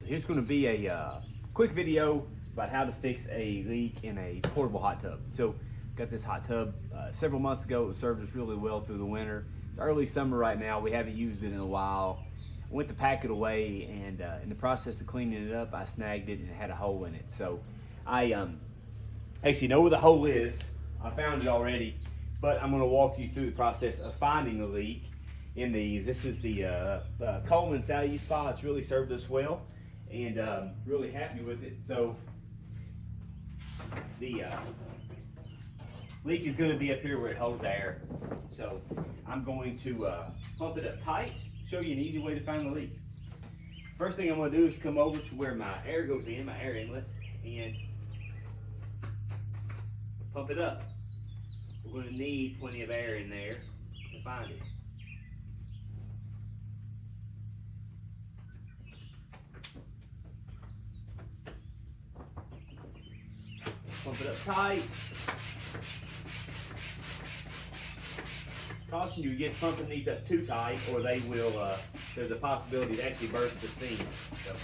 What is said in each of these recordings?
Here's going to be a quick video about how to fix a leak in a portable hot tub. So got this hot tub several months ago. It served us really well through the winter. It's early summer right now. We haven't used it in a while. I went to pack it away, and in the process of cleaning it up, I snagged it and it had a hole in it. So I actually know where the hole is. I found it already, but I'm going to walk you through the process of finding the leak in these. This is the Coleman Salue Spa. It's really served us well, and really happy with it. So the leak is going to be up here where it holds air. So I'm going to pump it up tight, show you an easy way to find the leak. First thing I'm going to do is come over to where my air goes in, my air inlet, and pump it up. We're going to need plenty of air in there to find it. Pump it up tight. Caution you against pumping these up too tight, or they will, there's a possibility to actually burst the seam. So.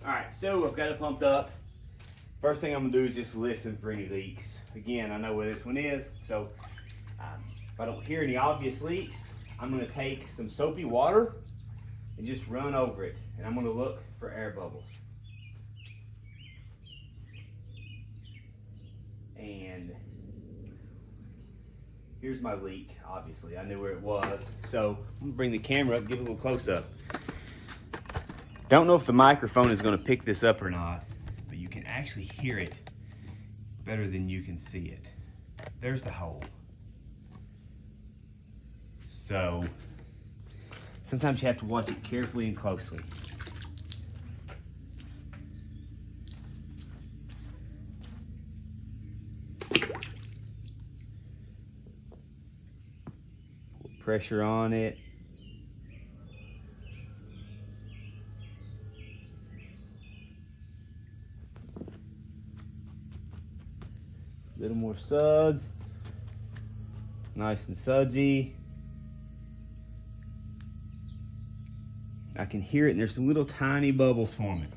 All right, so I've got it pumped up. First thing I'm gonna do is just listen for any leaks. Again, I know where this one is, so if I don't hear any obvious leaks, I'm gonna take some soapy water and just run over it, and I'm gonna look for air bubbles. And here's my leak, obviously. I knew where it was, so I'm gonna bring the camera up, give it a little close up. Don't know if the microphone is gonna pick this up or not, but you can actually hear it better than you can see it. There's the hole. So sometimes you have to watch it carefully and closely. Put pressure on it. A little more suds, nice and sudsy. I can hear it, and there's some little tiny bubbles forming.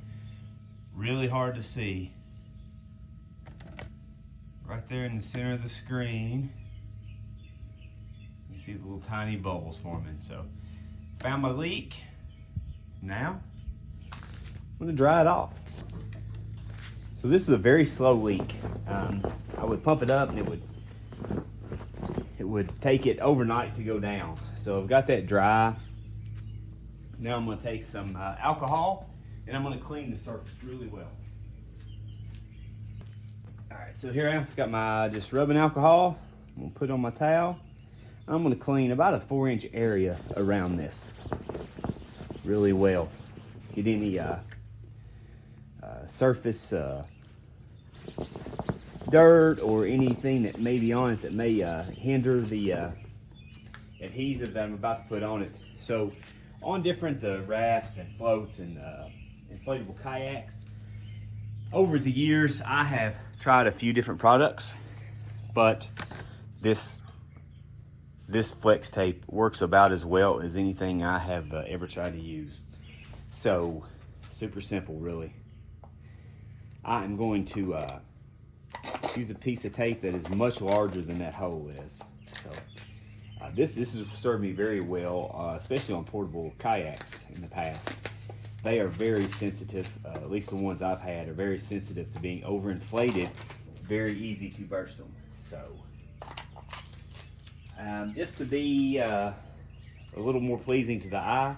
Really hard to see. Right there in the center of the screen, you see the little tiny bubbles forming. So, found my leak. Now, I'm gonna dry it off. So this is a very slow leak. I would pump it up and it would take it overnight to go down. So I've got that dry. Now I'm gonna take some alcohol and I'm gonna clean the surface really well. All right, so here I am, got my just rubbing alcohol. I'm gonna put it on my towel. I'm gonna clean about a 4-inch area around this really well. Get any surface dirt or anything that may be on it that may hinder the adhesive that I'm about to put on it. So on different rafts and floats and inflatable kayaks, over the years I have tried a few different products, but this flex tape works about as well as anything I have ever tried to use. So super simple, really. I am going to use a piece of tape that is much larger than that hole is. So this has served me very well, especially on portable kayaks in the past. They are very sensitive, at least the ones I've had are very sensitive to being overinflated. Very easy to burst them. So just to be a little more pleasing to the eye,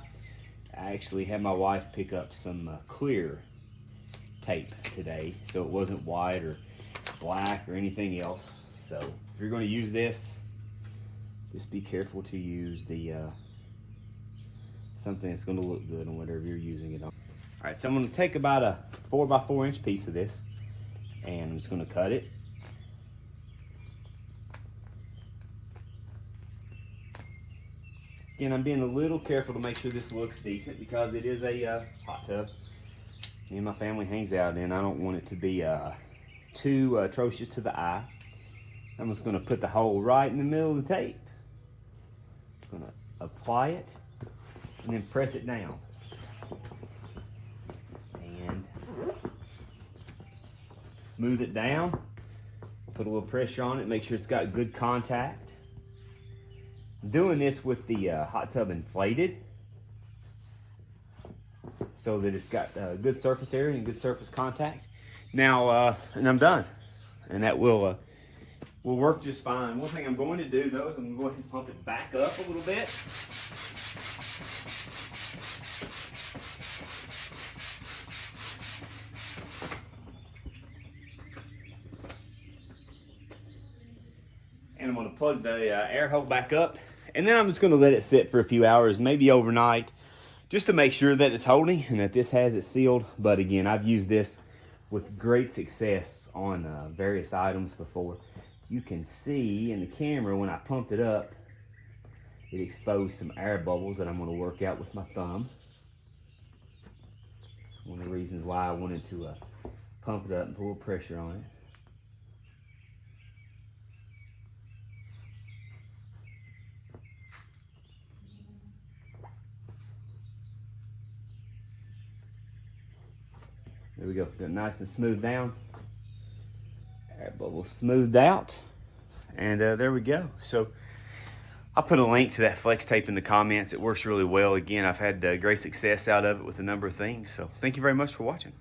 I actually had my wife pick up some clear tape today, so it wasn't white or black or anything else. So if you're going to use this, just be careful to use the something that's going to look good on whatever you're using it on. All right, so I'm going to take about a 4x4 inch piece of this, and I'm just going to cut it. Again, I'm being a little careful to make sure this looks decent because it is a hot tub. Me and my family hangs out in. I don't want it to be too atrocious to the eye. I'm just going to put the hole right in the middle of the tape. I'm going to apply it and then press it down. And smooth it down. Put a little pressure on it, make sure it's got good contact. I'm doing this with the hot tub inflated so that it's got good surface area and good surface contact. Now, and I'm done. And that will work just fine. One thing I'm going to do though is I'm going to go ahead and pump it back up a little bit. And I'm going to plug the air hole back up, and then I'm just going to let it sit for a few hours, maybe overnight, just to make sure that it's holding and that this has it sealed. But again, I've used this with great success on various items before. You can see in the camera when I pumped it up, it exposed some air bubbles that I'm going to work out with my thumb. One of the reasons why I wanted to pump it up and pull pressure on it. There we go, got nice and smooth down. Air bubble smoothed out. And there we go. So I'll put a link to that flex tape in the comments. It works really well. Again, I've had great success out of it with a number of things. So thank you very much for watching.